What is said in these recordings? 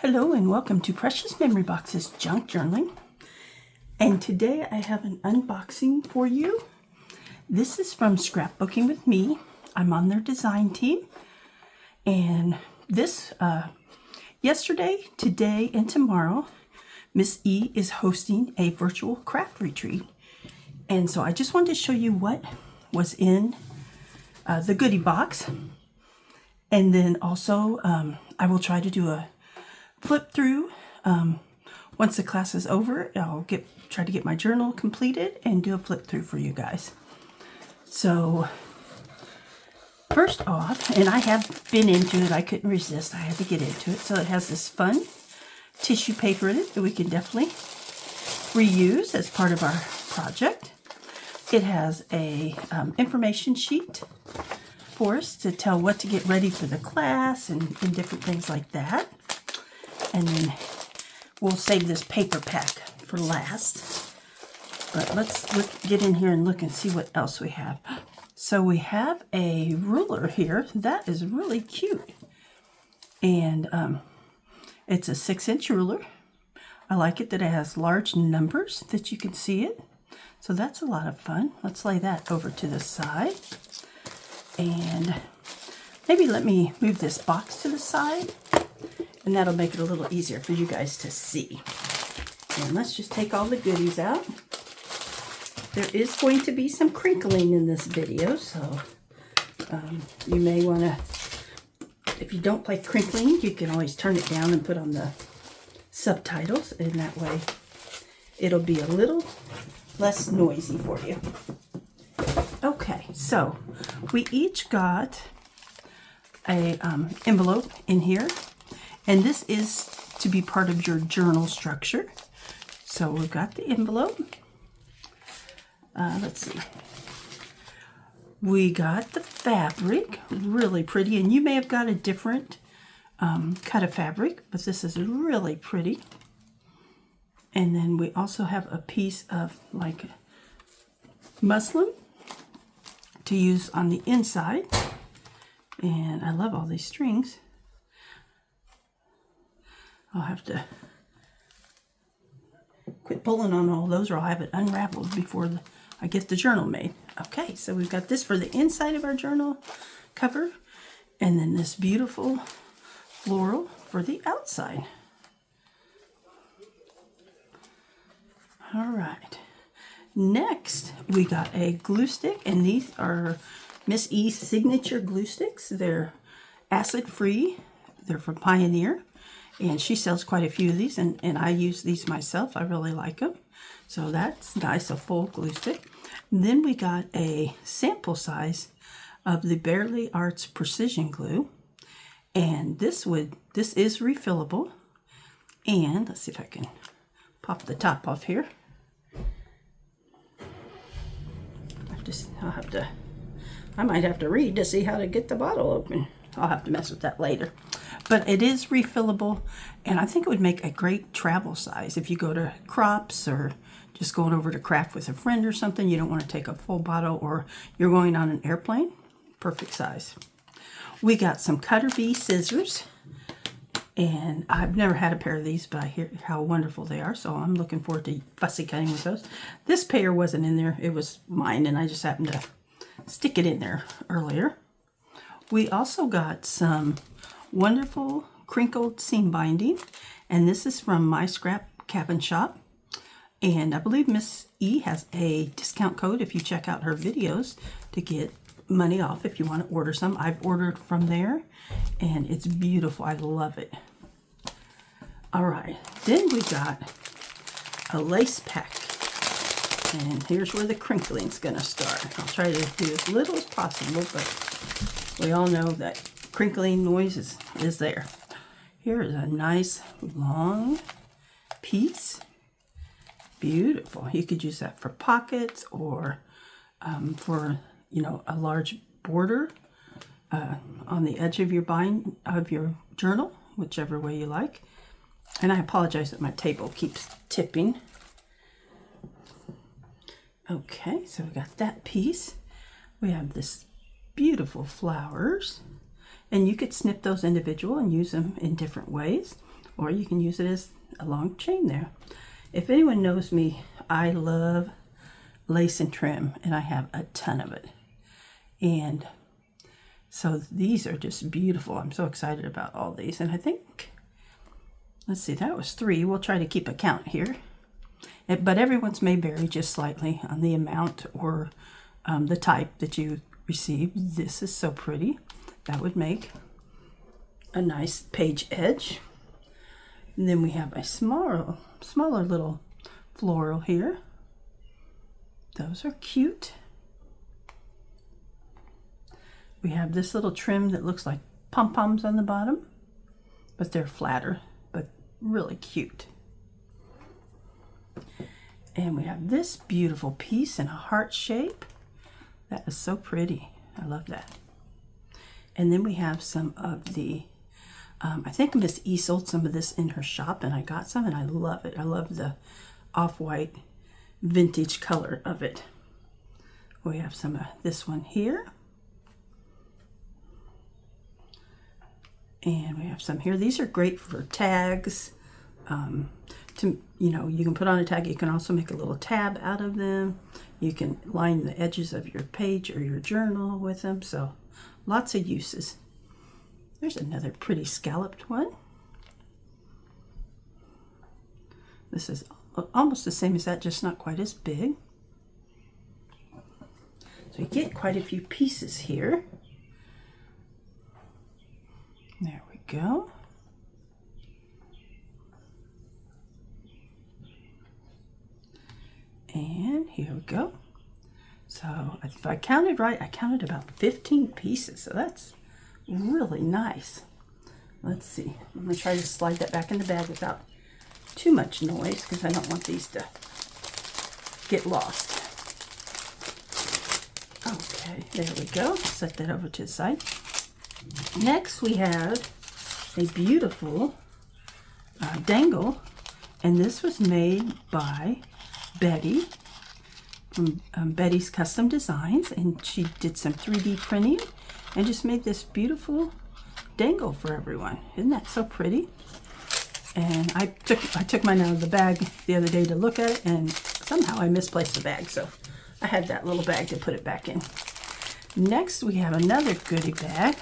Hello and welcome to Precious Memory Box's Junk Journaling. And today I have an unboxing for you. This is from Scrapbooking with Me. I'm on their design team. And this, yesterday, today, and tomorrow, Miss E is hosting a virtual craft retreat. And so I just wanted to show you what was in the goodie box. And then also I will try to do a flip through. Once the class is over, I'll try to get my journal completed and do a flip through for you guys. So first off, and I have been into it, I couldn't resist, I had to get into it. So it has this fun tissue paper in it that we can definitely reuse as part of our project. It has a information sheet for us to tell what to get ready for the class and different things like that. And then we'll save this paper pack for last. But let's get in here and look and see what else we have. So we have a ruler here. That is really cute. And it's a 6-inch ruler. I like it that it has large numbers that you can see it. So that's a lot of fun. Let's lay that over to the side. And maybe let me move this box to the side. And that'll make it a little easier for you guys to see. And let's just take all the goodies out. There is going to be some crinkling in this video, so you may want to, if you don't like crinkling, you can always turn it down and put on the subtitles, and that way it'll be a little less noisy for you. Okay, so we each got a envelope in here. And this is to be part of your journal structure. So we've got the envelope. Let's see. We got the fabric, really pretty. And you may have got a different cut of fabric, but this is really pretty. And then we also have a piece of like muslin to use on the inside. And I love all these strings. I'll have to quit pulling on all those, or I'll have it unraveled before I get the journal made. Okay, so we've got this for the inside of our journal cover, and then this beautiful floral for the outside. All right. Next, we got a glue stick, and these are Miss E's signature glue sticks. They're acid-free. They're from Pioneer. And she sells quite a few of these, and I use these myself. I really like them. So that's nice, a full glue stick. And then we got a sample size of the Barely Arts Precision Glue. And this is refillable. And let's see if I can pop the top off here. I might have to read to see how to get the bottle open. I'll have to mess with that later. But it is refillable, and I think it would make a great travel size. If you go to Crops or just going over to craft with a friend or something, you don't want to take a full bottle, or you're going on an airplane, perfect size. We got some Cutter Bee scissors, and I've never had a pair of these, but I hear how wonderful they are, so I'm looking forward to fussy cutting with those. This pair wasn't in there. It was mine, and I just happened to stick it in there earlier. We also got some wonderful crinkled seam binding, and this is from My Scrap Cabin Shop, and I believe Miss E has a discount code if you check out her videos to get money off if you want to order some. I've ordered from there, and it's beautiful. I love it. All right, then we got a lace pack, and here's where the crinkling's gonna start. I'll try to do as little as possible, but we all know that crinkling noise is there. Here is a nice long piece. Beautiful. You could use that for pockets, or for, you know, a large border on the edge of your journal, whichever way you like. And I apologize that my table keeps tipping. Okay, so we got that piece. We have this beautiful flowers, and you could snip those individual and use them in different ways. or you can use it as a long chain there. If anyone knows me, I love lace and trim, and I have a ton of it. And so these are just beautiful. I'm so excited about all these. And I think, let's see, that was 3. We'll try to keep a count here. But everyone's may vary just slightly on the amount or the type that you receive. This is so pretty. That would make a nice page edge. And then we have a smaller little floral here. Those are cute. We have this little trim that looks like pom-poms on the bottom, but they're flatter, but really cute. And we have this beautiful piece in a heart shape. That is so pretty. I love that. And then we have some of the, I think Miss E sold some of this in her shop, and I got some, and I love it. I love the off-white vintage color of it. We have some of this one here. And we have some here. These are great for tags. You can put on a tag. You can also make a little tab out of them. You can line the edges of your page or your journal with them. So lots of uses. There's another pretty scalloped one. This is almost the same as that, just not quite as big. So you get quite a few pieces here. There we go. And here we go. So if I counted right, I counted about 15 pieces. So that's really nice. Let's see. I'm going to try to slide that back in the bag without too much noise because I don't want these to get lost. Okay, there we go. Set that over to the side. Next we have a beautiful dangle, and this was made by Betty from Betty's Custom Designs, and she did some 3D printing and just made this beautiful dangle for everyone. Isn't that so pretty? And I took mine out of the bag the other day to look at it, and somehow I misplaced the bag, so I had that little bag to put it back in. Next we have another goodie bag.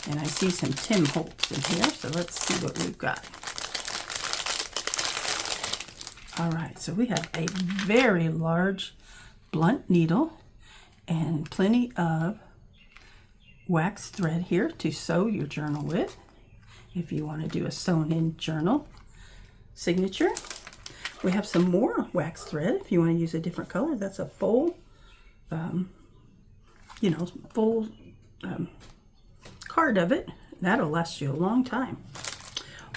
And I see some Tim Holtz in here, so let's see what we've got. All right, so we have a very large blunt needle and plenty of wax thread here to sew your journal with, if you want to do a sewn-in journal signature. We have some more wax thread if you want to use a different color. That's a full, card of it. That'll last you a long time.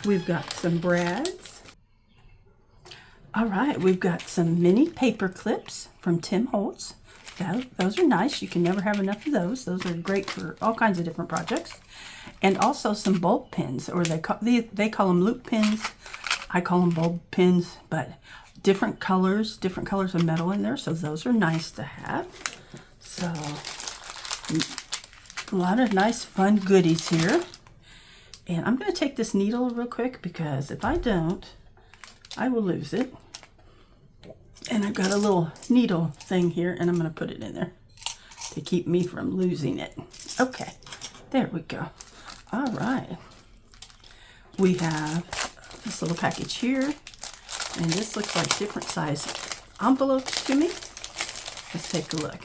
We've got some brads. All right, we've got some mini paper clips from Tim Holtz. Those are nice. You can never have enough of those. Those are great for all kinds of different projects. And also some bulb pins, or they call them loop pins. I call them bulb pins, but different colors of metal in there. So those are nice to have. So a lot of nice fun goodies here. And I'm going to take this needle real quick, because if I don't, I will lose it. And I've got a little needle thing here, and I'm going to put it in there to keep me from losing it. Okay, there we go. All right. We have this little package here, and this looks like different size envelopes to me. Let's take a look.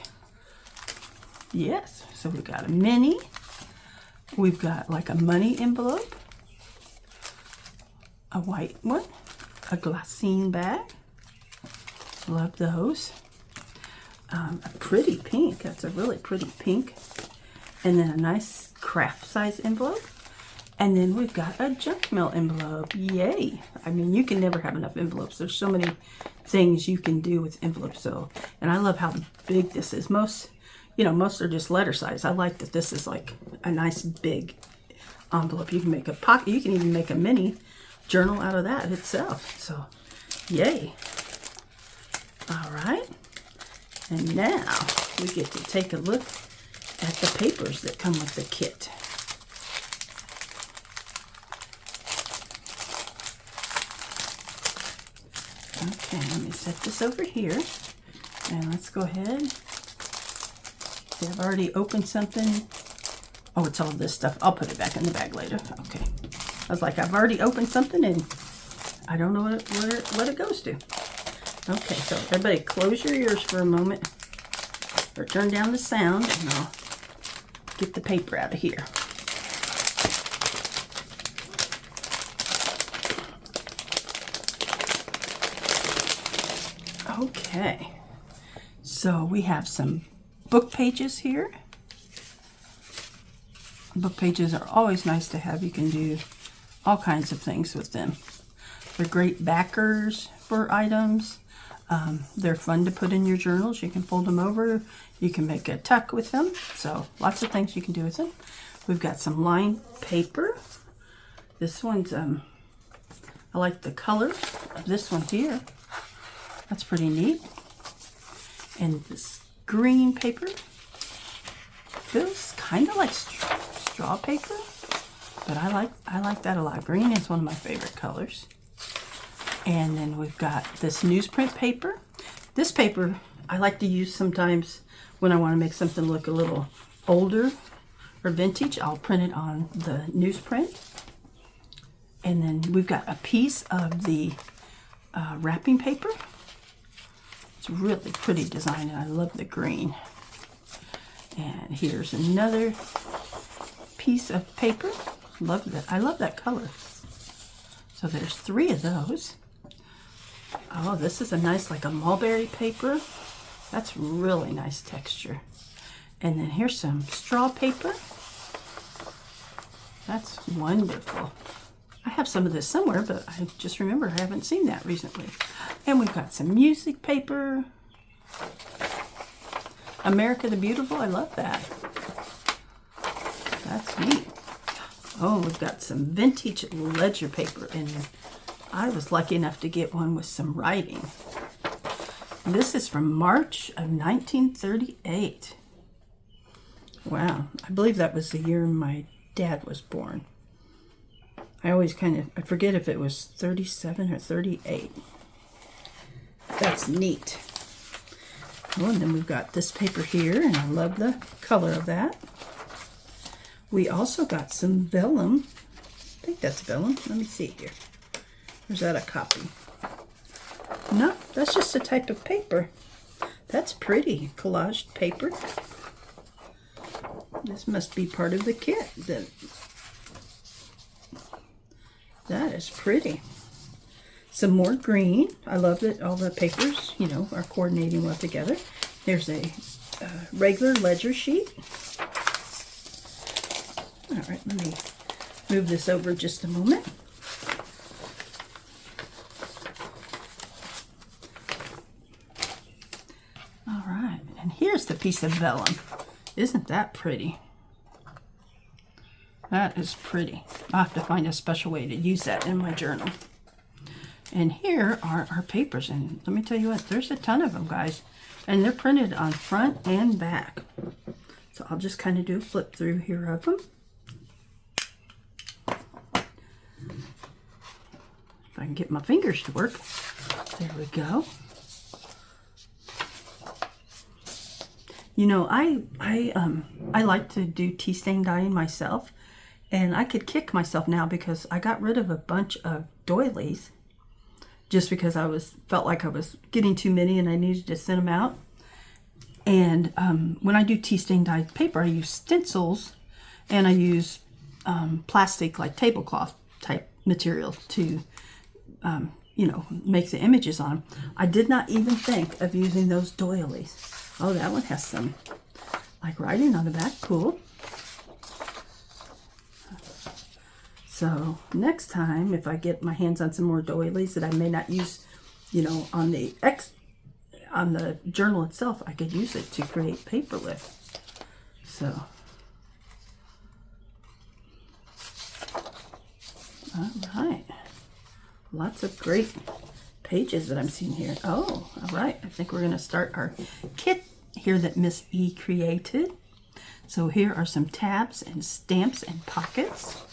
Yes, so we've got a mini. We've got like a money envelope, a white one, a glassine bag. Love those. A pretty pink. That's a really pretty pink. And then a nice craft size envelope. And then we've got a junk mail envelope. Yay! I mean, you can never have enough envelopes. There's so many things you can do with envelopes. So, and I love how big this is. Most are just letter size. I like that this is like a nice big envelope. You can make a pocket. You can even make a mini journal out of that itself. So, yay! All right, and now we get to take a look at the papers that come with the kit. Okay, let me set this over here. And let's go ahead. See, I've already opened something. Oh, it's all this stuff. I'll put it back in the bag later. Okay. I was like, I've already opened something and I don't know what it goes to. Okay, so everybody close your ears for a moment. Or turn down the sound and I'll get the paper out of here. Okay. So we have some book pages here. Book pages are always nice to have. You can do all kinds of things with them. They're great backers for items. They're fun to put in your journals. You can fold them over. You can make a tuck with them. So lots of things you can do with them. We've got some lined paper. This one's, I like the color of this one here. That's pretty neat. And this green paper feels kind of like straw paper, but I like that a lot. Green is one of my favorite colors. And then we've got this newsprint paper. This paper I like to use sometimes when I want to make something look a little older or vintage. I'll print it on the newsprint. And then we've got a piece of the wrapping paper. It's really pretty design and I love the green. And here's another piece of paper. Love that. I love that color. So there's 3 of those. Oh, this is a nice, like a mulberry paper. That's really nice texture. And then here's some straw paper. That's wonderful. I have some of this somewhere, but I just remember I haven't seen that recently. And we've got some music paper. America the Beautiful, I love that. That's neat. Oh, we've got some vintage ledger paper, and I was lucky enough to get one with some writing. This is from March of 1938. Wow, I believe that was the year my dad was born. I always I forget if it was 37 or 38. That's neat. Oh, and then we've got this paper here, and I love the color of that. We also got some vellum. I think that's vellum. Let me see here. Or is that a copy? No, that's just a type of paper. That's pretty. Collaged paper. This must be part of the kit. That is pretty. Some more green. I love that all the papers, you know, are coordinating well together. There's a regular ledger sheet. All right, let me move this over just a moment. All right, and here's the piece of vellum. Isn't that pretty? That is pretty. I'll have to find a special way to use that in my journal. And here are our papers, and let me tell you what, there's a ton of them, guys. And they're printed on front and back. So I'll just kind of do a flip through here of them. If I can get my fingers to work. There we go. You know, I like to do tea stain dyeing myself, and I could kick myself now because I got rid of a bunch of doilies just because felt like I was getting too many and I needed to send them out. And when I do tea stain dyed paper, I use stencils and I use plastic, like tablecloth type material to you know, make the images on them. I did not even think of using those doilies. Oh, that one has some like writing on the back. Cool. So next time, if I get my hands on some more doilies that I may not use, you know, on the journal itself, I could use it to create paper with. So, all right. Lots of great pages that I'm seeing here. Oh, all right. I think we're going to start our kit here that Miss E created. So here are some tabs and stamps and pockets.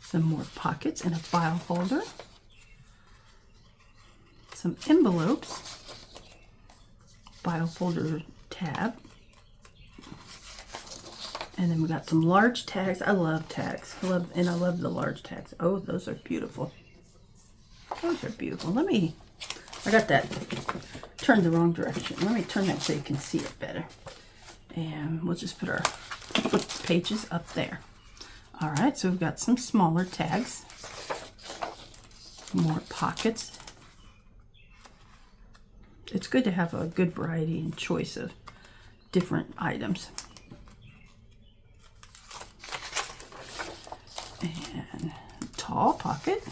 Some more pockets and a file holder. some envelopes, file folder tab, and then we got some large tags. I love tags. I love the large tags. Oh, those are beautiful. Those are beautiful. I got that turned the wrong direction. Let me turn that so you can see it better. And we'll just put our flip pages up there. All right, so we've got some smaller tags, more pockets. It's good to have a good variety and choice of different items. And tall pocket.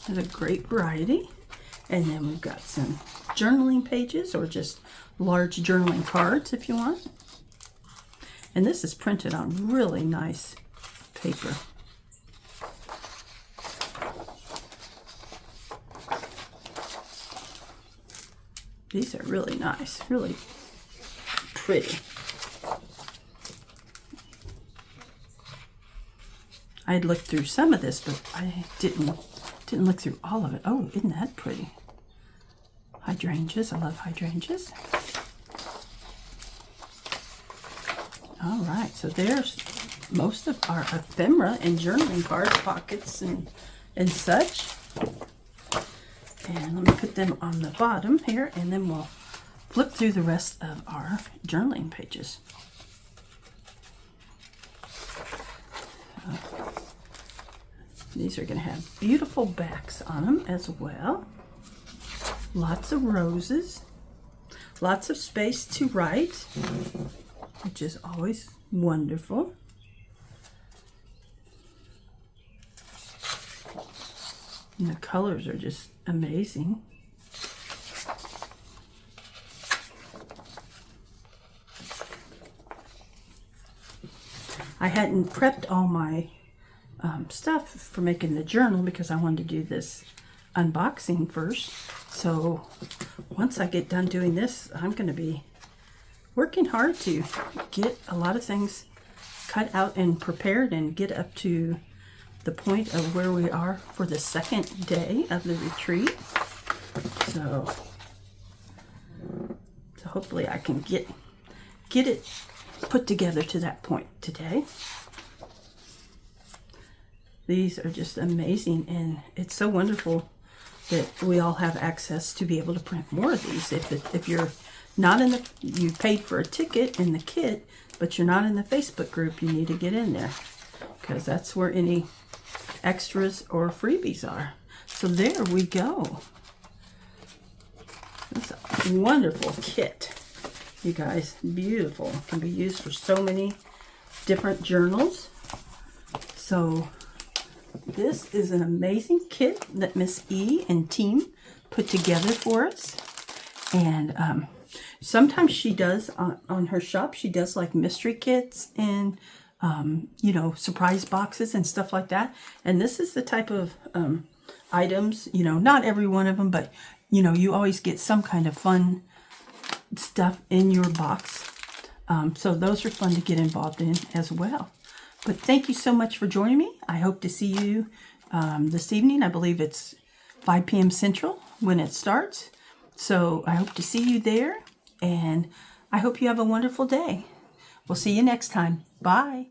There's a great variety. And then we've got some journaling pages, or just large journaling cards if you want. And this is printed on really nice paper. These are really nice, really pretty. I had looked through some of this, but I didn't look through all of it. Oh, isn't that pretty? Hydrangeas. I love hydrangeas. All right, so there's most of our ephemera and journaling cards, pockets, and such. And let me put them on the bottom here, and then we'll flip through the rest of our journaling pages. These are going to have beautiful backs on them as well. Lots of roses. Lots of space to write, which is always wonderful. And the colors are just amazing. I hadn't prepped all my stuff for making the journal because I wanted to do this unboxing first. So once I get done doing this, I'm going to be working hard to get a lot of things cut out and prepared and get up to the point of where we are for the second day of the retreat. So hopefully I can get it put together to that point today. These are just amazing, and it's so wonderful that we all have access to be able to print more of these. If you're not in you paid for a ticket in the kit, but you're not in the Facebook group, you need to get in there, because that's where any extras or freebies are. So there we go. It's a wonderful kit, you guys. Beautiful. It can be used for so many different journals. So this is an amazing kit that Miss E and team put together for us. And sometimes she does on her shop, she does like mystery kits and you know, surprise boxes and stuff like that. And this is the type of items, you know, not every one of them, but you know, you always get some kind of fun stuff in your box. So those are fun to get involved in as well. But thank you so much for joining me. I hope to see you this evening. I believe it's 5 p.m. Central when it starts. So I hope to see you there, and I hope you have a wonderful day. We'll see you next time. Bye.